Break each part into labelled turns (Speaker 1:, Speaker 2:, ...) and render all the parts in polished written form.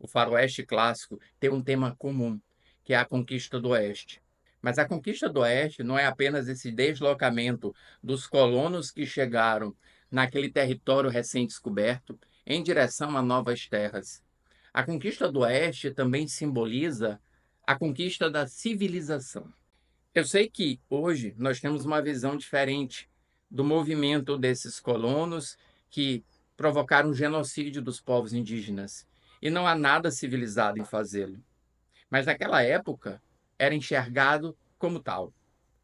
Speaker 1: faroeste clássico tem um tema comum, que é a conquista do Oeste. Mas a conquista do Oeste não é apenas esse deslocamento dos colonos que chegaram naquele território recém-descoberto em direção a novas terras. A conquista do Oeste também simboliza a conquista da civilização. Eu sei que hoje nós temos uma visão diferente do movimento desses colonos que provocaram o genocídio dos povos indígenas. E não há nada civilizado em fazê-lo. Mas naquela época era enxergado como tal.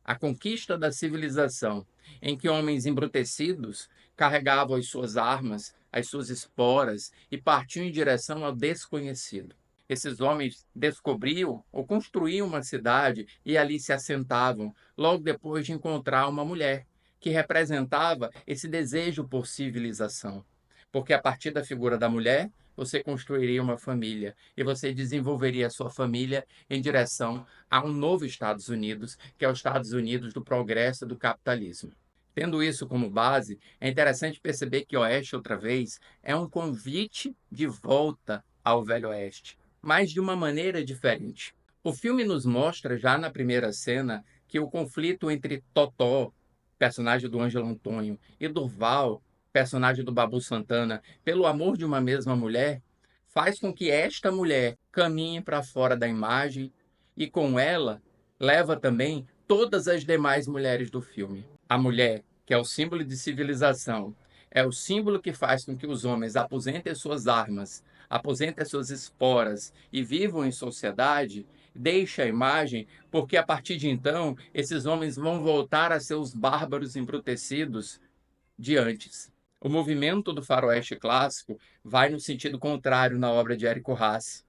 Speaker 1: A conquista da civilização, em que homens embrutecidos carregavam as suas armas, as suas esporas e partiam em direção ao desconhecido. Esses homens descobriam ou construíam uma cidade e ali se assentavam, logo depois de encontrar uma mulher, que representava esse desejo por civilização. Porque a partir da figura da mulher, você construiria uma família e você desenvolveria a sua família em direção a um novo Estados Unidos, que é os Estados Unidos do progresso e do capitalismo. Tendo isso como base, é interessante perceber que Oeste, outra vez, é um convite de volta ao Velho Oeste, mas de uma maneira diferente. O filme nos mostra, já na primeira cena, que o conflito entre Totó, personagem do Ângelo Antônio, e Durval, personagem do Babu Santana, pelo amor de uma mesma mulher, faz com que esta mulher caminhe para fora da imagem e, com ela, leva também todas as demais mulheres do filme. A mulher, que é o símbolo de civilização, é o símbolo que faz com que os homens aposentem suas armas, aposentem suas esporas e vivam em sociedade, deixa a imagem, porque a partir de então, esses homens vão voltar a ser os bárbaros embrutecidos de antes. O movimento do faroeste clássico vai no sentido contrário na obra de Érico Haas.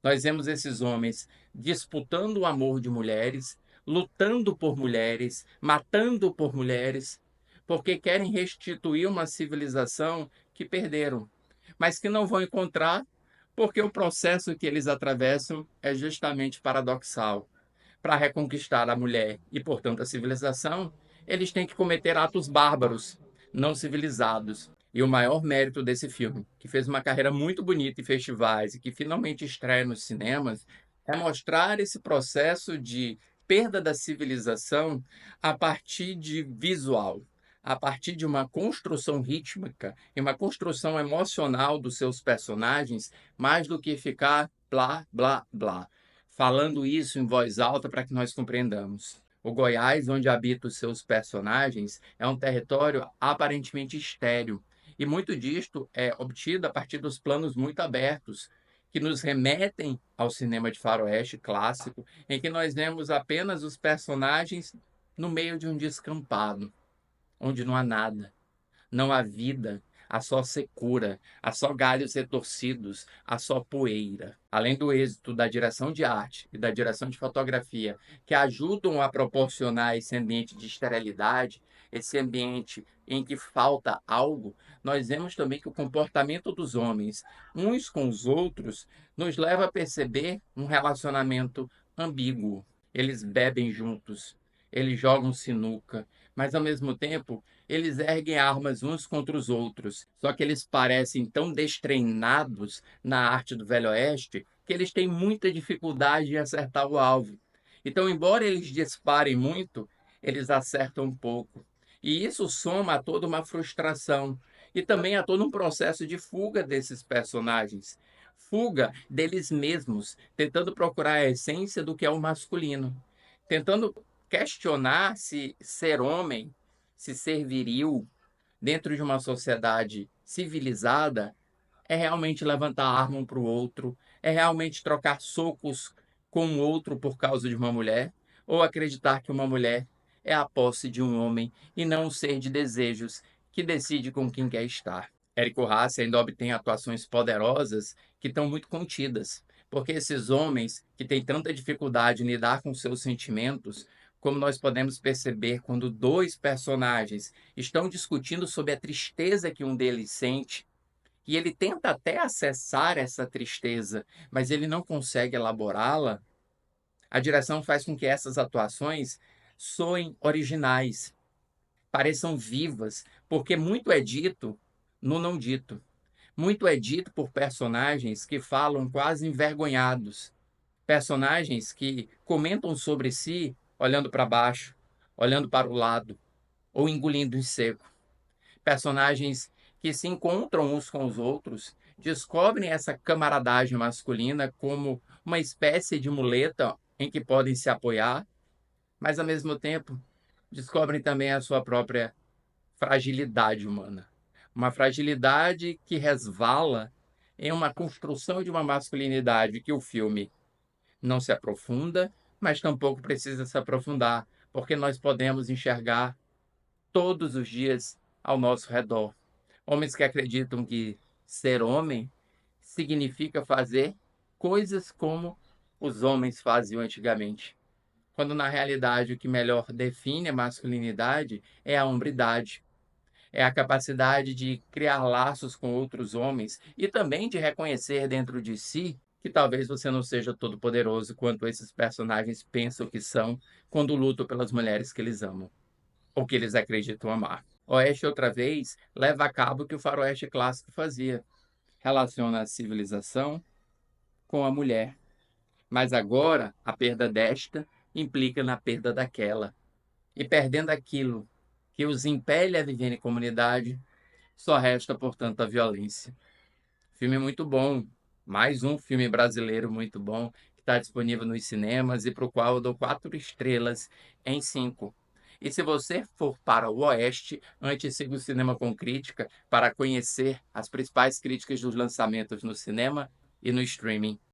Speaker 1: Nós vemos esses homens disputando o amor de mulheres, lutando por mulheres, matando por mulheres, porque querem restituir uma civilização que perderam, mas que não vão encontrar porque o processo que eles atravessam é justamente paradoxal. Para reconquistar a mulher e, portanto, a civilização, eles têm que cometer atos bárbaros, não civilizados. E o maior mérito desse filme, que fez uma carreira muito bonita em festivais e que finalmente estreia nos cinemas, é mostrar esse processo de perda da civilização a partir de visual, a partir de uma construção rítmica e uma construção emocional dos seus personagens, mais do que ficar blá, blá, blá falando isso em voz alta para que nós compreendamos. O Goiás, onde habitam os seus personagens, é um território aparentemente estéril, e muito disto é obtido a partir dos planos muito abertos, que nos remetem ao cinema de faroeste clássico, em que nós vemos apenas os personagens no meio de um descampado, onde não há nada. Não há vida, há só secura, há só galhos retorcidos, há só poeira. Além do êxito da direção de arte e da direção de fotografia, que ajudam a proporcionar esse ambiente de esterilidade, esse ambiente em que falta algo, nós vemos também que o comportamento dos homens, uns com os outros, nos leva a perceber um relacionamento ambíguo. Eles bebem juntos, eles jogam sinuca, mas ao mesmo tempo eles erguem armas uns contra os outros, só que eles parecem tão destreinados na arte do Velho Oeste que eles têm muita dificuldade em acertar o alvo. Então, embora eles disparem muito, eles acertam um pouco. E isso soma a toda uma frustração e também a todo um processo de fuga desses personagens. Fuga deles mesmos, tentando procurar a essência do que é o masculino, tentando questionar se ser homem, se ser viril dentro de uma sociedade civilizada é realmente levantar a arma um para o outro, é realmente trocar socos com o outro por causa de uma mulher, ou acreditar que uma mulher é a posse de um homem e não um ser de desejos que decide com quem quer estar. Érico Haas ainda obtém atuações poderosas que estão muito contidas, porque esses homens que têm tanta dificuldade em lidar com seus sentimentos, como nós podemos perceber quando dois personagens estão discutindo sobre a tristeza que um deles sente, e ele tenta até acessar essa tristeza, mas ele não consegue elaborá-la, a direção faz com que essas atuações soem originais, pareçam vivas, porque muito é dito no não dito. Muito é dito por personagens que falam quase envergonhados, personagens que comentam sobre si olhando para baixo, olhando para o lado ou engolindo em seco. Personagens que se encontram uns com os outros, descobrem essa camaradagem masculina como uma espécie de muleta em que podem se apoiar, mas ao mesmo tempo descobrem também a sua própria fragilidade humana. Uma fragilidade que resvala em uma construção de uma masculinidade que o filme não se aprofunda, mas tampouco precisa se aprofundar, porque nós podemos enxergar todos os dias ao nosso redor. Homens que acreditam que ser homem significa fazer coisas como os homens faziam antigamente, quando na realidade o que melhor define a masculinidade é a hombridade, é a capacidade de criar laços com outros homens e também de reconhecer dentro de si que talvez você não seja todo poderoso quanto esses personagens pensam que são quando lutam pelas mulheres que eles amam ou que eles acreditam amar. Oeste, outra vez, leva a cabo o que o faroeste clássico fazia. Relaciona a civilização com a mulher. Mas agora, a perda desta implica na perda daquela. E perdendo aquilo que os impele a viver em comunidade, só resta, portanto, a violência. Filme muito bom. Mais um filme brasileiro muito bom, que está disponível nos cinemas e para o qual eu dou 4 estrelas em 5. E se você for para o Oeste, antes siga o Cinema com Crítica para conhecer as principais críticas dos lançamentos no cinema e no streaming.